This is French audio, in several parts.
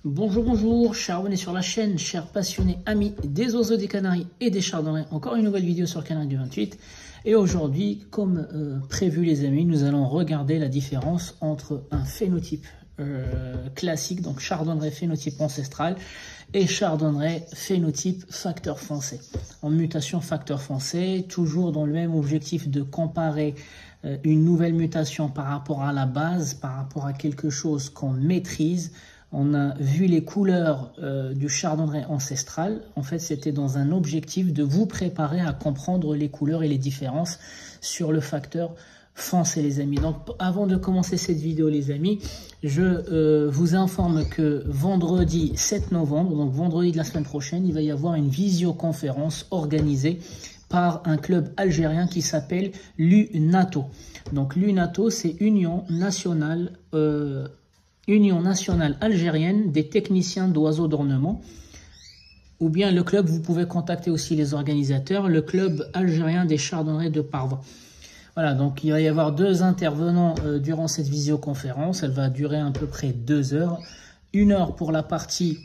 Bonjour, bonjour, chers abonnés sur la chaîne, chers passionnés, amis des oiseaux, des canaris et des chardonnerets. Encore une nouvelle vidéo sur Canari du 28. Et aujourd'hui, comme prévu les amis, nous allons regarder la différence entre un phénotype classique, donc chardonneret phénotype ancestral, et chardonneret phénotype facteur foncé. En mutation facteur foncé, toujours dans le même objectif de comparer une nouvelle mutation par rapport à la base, par rapport à quelque chose qu'on maîtrise. On a vu les couleurs du chardonneret ancestral. En fait, c'était dans un objectif de vous préparer à comprendre les couleurs et les différences sur le facteur foncé, les amis. Donc, avant de commencer cette vidéo, les amis, je vous informe que vendredi 7 novembre, donc vendredi de la semaine prochaine, il va y avoir une visioconférence organisée par un club algérien qui s'appelle l'UNATO. Donc, l'UNATO, c'est Union nationale algérienne des techniciens d'oiseaux d'ornement, ou bien le club, vous pouvez contacter aussi les organisateurs, le club algérien des chardonnerets de Parvin. Voilà, donc il va y avoir deux intervenants durant cette visioconférence. Elle va durer à peu près 2 heures. 1 heure pour la partie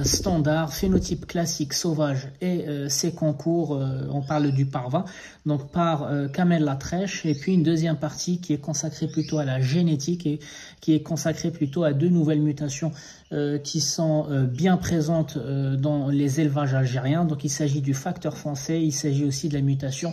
standard, phénotype classique, sauvage et ses concours, on parle du Parvin, donc par Kamel Latrèche, et puis une deuxième partie qui est consacrée plutôt à la génétique et qui est consacrée plutôt à 2 nouvelles mutations qui sont bien présentes dans les élevages algériens. Donc il s'agit du facteur foncé, il s'agit aussi de la mutation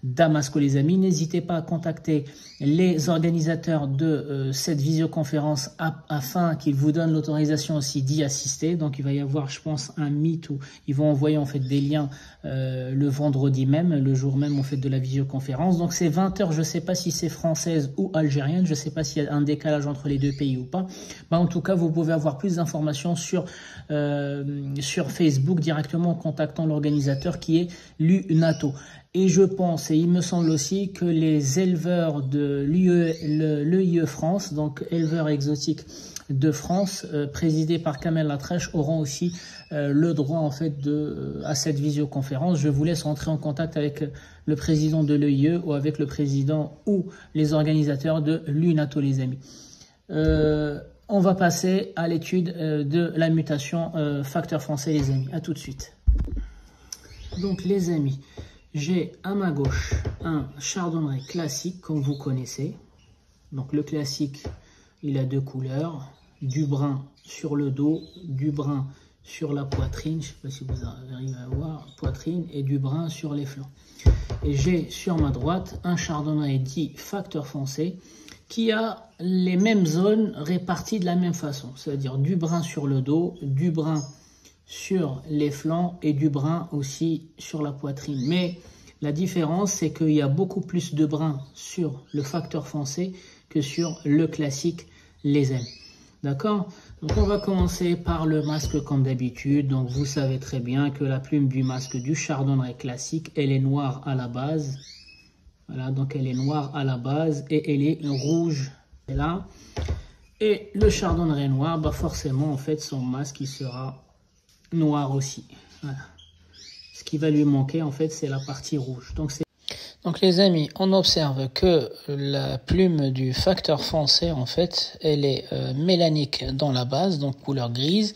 Damasco, les amis. N'hésitez pas à contacter les organisateurs de cette visioconférence afin qu'ils vous donnent l'autorisation aussi d'y assister. Donc il va y avoir, je pense, un meet où ils vont envoyer en fait des liens le vendredi même, le jour même en fait de la visioconférence. Donc c'est 20 h, je ne sais pas si c'est française ou algérienne, je ne sais pas s'il y a un décalage entre les deux pays ou pas. En tout cas, vous pouvez avoir plus d'informations sur Facebook directement en contactant l'organisateur qui est l'UNATO. Et je pense, et il me semble aussi, que les éleveurs de l'EIE France, donc éleveurs exotiques de France, présidés par Kamel Latrèche, auront aussi le droit en fait à cette visioconférence. Je vous laisse entrer en contact avec le président de l'EIE ou avec le président ou les organisateurs de l'UNATO, les amis. On va passer à l'étude de la mutation facteur foncé, les amis. À tout de suite. Donc les amis, j'ai à ma gauche un chardonneret classique comme vous connaissez. Donc le classique, il a 2 couleurs, du brun sur le dos, du brun sur la poitrine, je ne sais pas si vous arrivez à voir, poitrine, et du brun sur les flancs. Et j'ai sur ma droite un chardonneret dit facteur foncé qui a les mêmes zones réparties de la même façon, c'est-à-dire du brun sur le dos, du brun sur les flancs et du brun aussi sur la poitrine. Mais la différence, c'est qu'il y a beaucoup plus de brun sur le facteur foncé que sur le classique, les ailes. D'accord? Donc on va commencer par le masque comme d'habitude. Donc vous savez très bien que la plume du masque du chardonneret classique, elle est noire à la base. Voilà, donc elle est noire à la base et elle est rouge là. Et le chardonneret noir, forcément, en fait, son masque, il sera noir aussi. Voilà. Ce qui va lui manquer, en fait, c'est la partie rouge. Donc les amis, on observe que la plume du facteur foncé, en fait, elle est mélanique dans la base, donc couleur grise,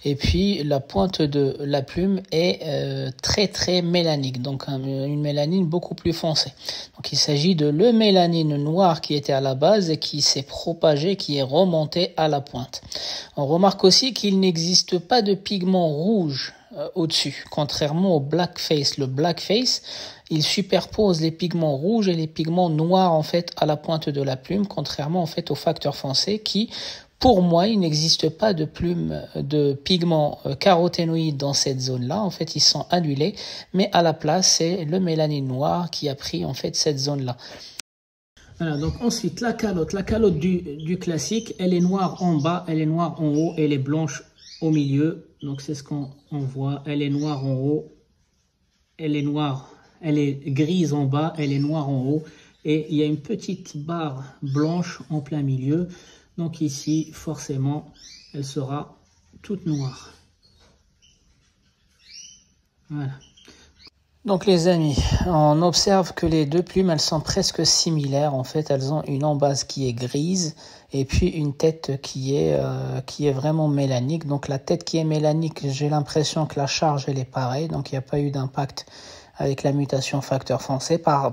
et puis la pointe de la plume est très mélanique, donc une mélanine beaucoup plus foncée. Donc il s'agit de le mélanine noir qui était à la base et qui s'est propagé, qui est remonté à la pointe. On remarque aussi qu'il n'existe pas de pigment rouge au-dessus, contrairement au blackface. Le blackface, il superpose les pigments rouges et les pigments noirs en fait à la pointe de la plume, contrairement en fait au facteur foncé qui, pour moi, il n'existe pas de plume de pigments caroténoïdes dans cette zone-là. En fait, ils sont annulés, mais à la place, c'est le mélanine noir qui a pris en fait cette zone-là. Voilà, donc ensuite la calotte du classique, elle est noire en bas, elle est noire en haut, elle est blanche au milieu. Donc c'est ce qu'on voit, elle est noire en haut, elle est grise en bas, elle est noire en haut, et il y a une petite barre blanche en plein milieu. Donc ici, forcément, elle sera toute noire. Voilà. Donc les amis, on observe que les deux plumes, elles sont presque similaires. En fait, elles ont une embase qui est grise et puis une tête qui est vraiment mélanique. Donc la tête qui est mélanique, j'ai l'impression que la charge, elle est pareille. Donc il n'y a pas eu d'impact avec la mutation facteur foncé par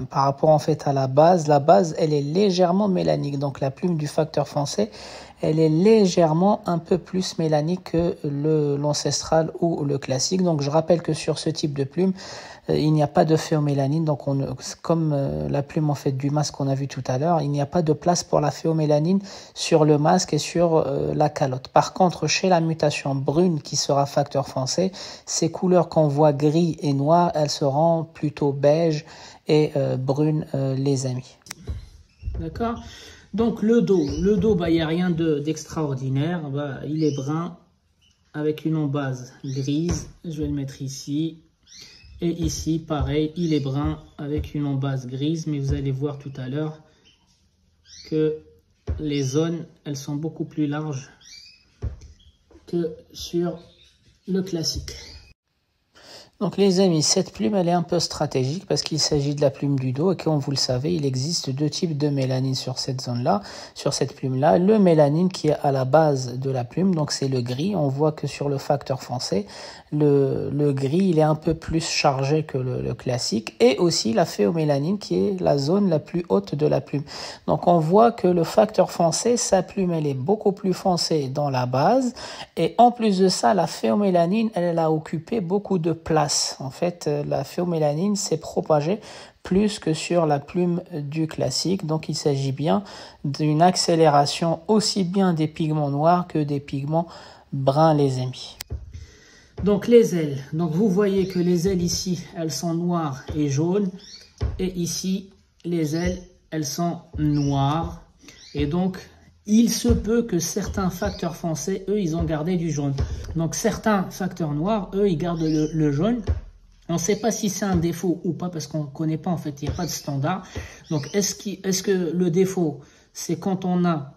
rapport en fait à la base. La base, elle est légèrement mélanique. Donc la plume du facteur foncé, elle est légèrement un peu plus mélanique que l'ancestral ou le classique. Donc je rappelle que sur ce type de plume, il n'y a pas de phéomélanine. Donc comme la plume en fait du masque qu'on a vu tout à l'heure, il n'y a pas de place pour la phéomélanine sur le masque et sur la calotte. Par contre, chez la mutation brune qui sera facteur foncé, ces couleurs qu'on voit gris et noir, elles seront plutôt beige et brune les amis. D'accord? Donc le dos, bah, il n'y a rien d'extraordinaire. Bah, il est brun avec une embase grise. Je vais le mettre ici. Et ici, pareil, il est brun avec une embase grise. Mais vous allez voir tout à l'heure que les zones, elles sont beaucoup plus larges que sur le classique. Donc les amis, cette plume, elle est un peu stratégique parce qu'il s'agit de la plume du dos et comme vous le savez, il existe deux types de mélanine sur cette zone-là, sur cette plume-là. Le mélanine qui est à la base de la plume, donc c'est le gris. On voit que sur le facteur foncé, le gris, il est un peu plus chargé que le classique. Et aussi la phéomélanine qui est la zone la plus haute de la plume. Donc on voit que le facteur foncé, sa plume, elle est beaucoup plus foncée dans la base. Et en plus de ça, la phéomélanine, elle a occupé beaucoup de place. En fait, la phéomélanine s'est propagée plus que sur la plume du classique. Donc, il s'agit bien d'une accélération aussi bien des pigments noirs que des pigments bruns, les amis. Donc, les ailes. Donc, vous voyez que les ailes ici, elles sont noires et jaunes. Et ici, les ailes, elles sont noires. Et donc, il se peut que certains facteurs foncés, eux, ils ont gardé du jaune. Donc, certains facteurs noirs, eux, ils gardent le jaune. On ne sait pas si c'est un défaut ou pas parce qu'on ne connaît pas, en fait, il n'y a pas de standard. Donc, est-ce que le défaut, c'est quand on a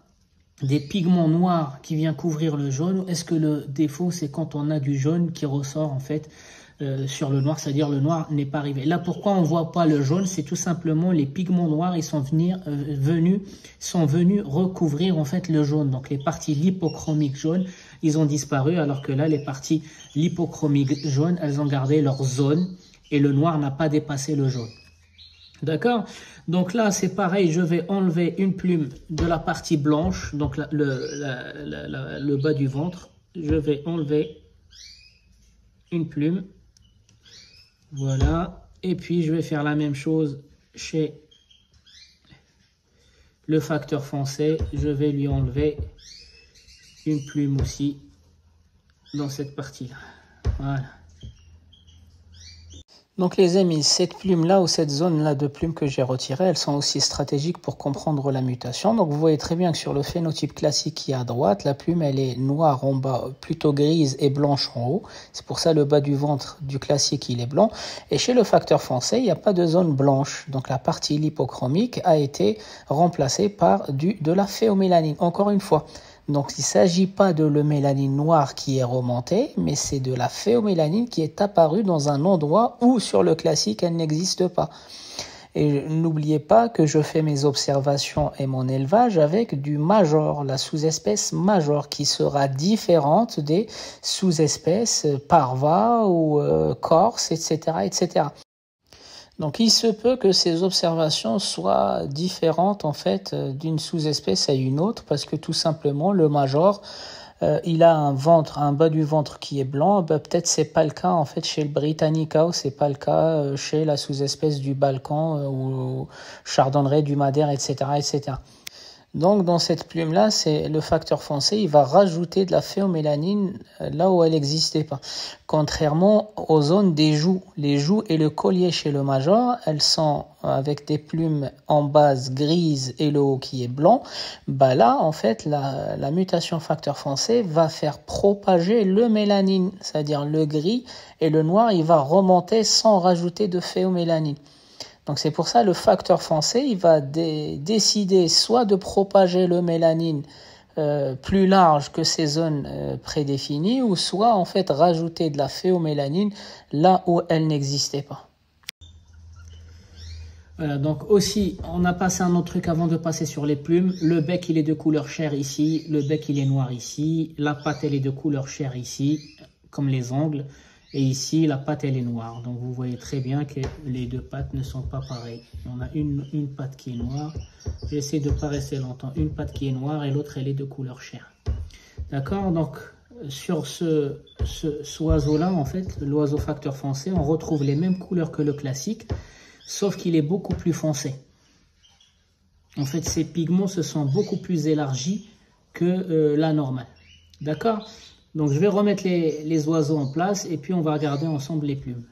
des pigments noirs qui viennent couvrir le jaune, ou est-ce que le défaut, c'est quand on a du jaune qui ressort, en fait, sur le noir, c'est-à-dire le noir n'est pas arrivé. Là, pourquoi on ne voit pas le jaune? C'est tout simplement les pigments noirs, ils sont venus recouvrir en fait le jaune. Donc les parties lipochromiques jaunes, ils ont disparu, alors que là, les parties lipochromiques jaunes, elles ont gardé leur zone et le noir n'a pas dépassé le jaune. D'accord? Donc là, c'est pareil, je vais enlever une plume de la partie blanche, donc le bas du ventre. Je vais enlever une plume. Voilà, et puis je vais faire la même chose chez le facteur foncé. Je vais lui enlever une plume aussi dans cette partie-là. Voilà. Donc les amis, cette plume-là ou cette zone-là de plumes que j'ai retirées, elles sont aussi stratégiques pour comprendre la mutation. Donc vous voyez très bien que sur le phénotype classique qui est à droite, la plume elle est noire en bas, plutôt grise et blanche en haut. C'est pour ça le bas du ventre du classique il est blanc. Et chez le facteur foncé, il n'y a pas de zone blanche. Donc la partie lipochromique a été remplacée par de la phéomélanine. Encore une fois. Donc, il ne s'agit pas de la mélanine noire qui est remontée, mais c'est de la phéomélanine qui est apparue dans un endroit où, sur le classique, elle n'existe pas. Et n'oubliez pas que je fais mes observations et mon élevage avec du major, la sous-espèce major, qui sera différente des sous-espèces parva ou corse, etc., etc. Donc, il se peut que ces observations soient différentes, en fait, d'une sous-espèce à une autre, parce que tout simplement, le major, il a un bas du ventre qui est blanc. Ben, peut-être c'est pas le cas, en fait, chez le Britannica, ou c'est pas le cas chez la sous-espèce du Balkan, ou Chardonneret, du Madère, etc., etc. Donc, dans cette plume-là, c'est le facteur foncé, il va rajouter de la phéomélanine là où elle n'existait pas. Contrairement aux zones des joues. Les joues et le collier chez le major, elles sont avec des plumes en base grise et le haut qui est blanc. Bah là, en fait, la mutation facteur foncé va faire propager le mélanine, c'est-à-dire le gris et le noir, il va remonter sans rajouter de phéomélanine. Donc c'est pour ça le facteur foncé, il va décider soit de propager le mélanine plus large que ces zones prédéfinies, ou soit en fait rajouter de la phéomélanine là où elle n'existait pas. Voilà, donc aussi, on a passé un autre truc avant de passer sur les plumes. Le bec, il est de couleur chair ici, le bec, il est noir ici, la patte, elle est de couleur chair ici, comme les ongles, et ici, la patte, elle est noire. Donc, vous voyez très bien que les deux pattes ne sont pas pareilles. On a une patte qui est noire, j'essaie de ne pas rester longtemps, une patte qui est noire et l'autre, elle est de couleur chair. D'accord? Donc, sur ce oiseau-là, en fait, l'oiseau facteur foncé, on retrouve les mêmes couleurs que le classique, sauf qu'il est beaucoup plus foncé. En fait, ces pigments se sont beaucoup plus élargis que la normale. D'accord? Donc, je vais remettre les oiseaux en place et puis on va regarder ensemble les plumes.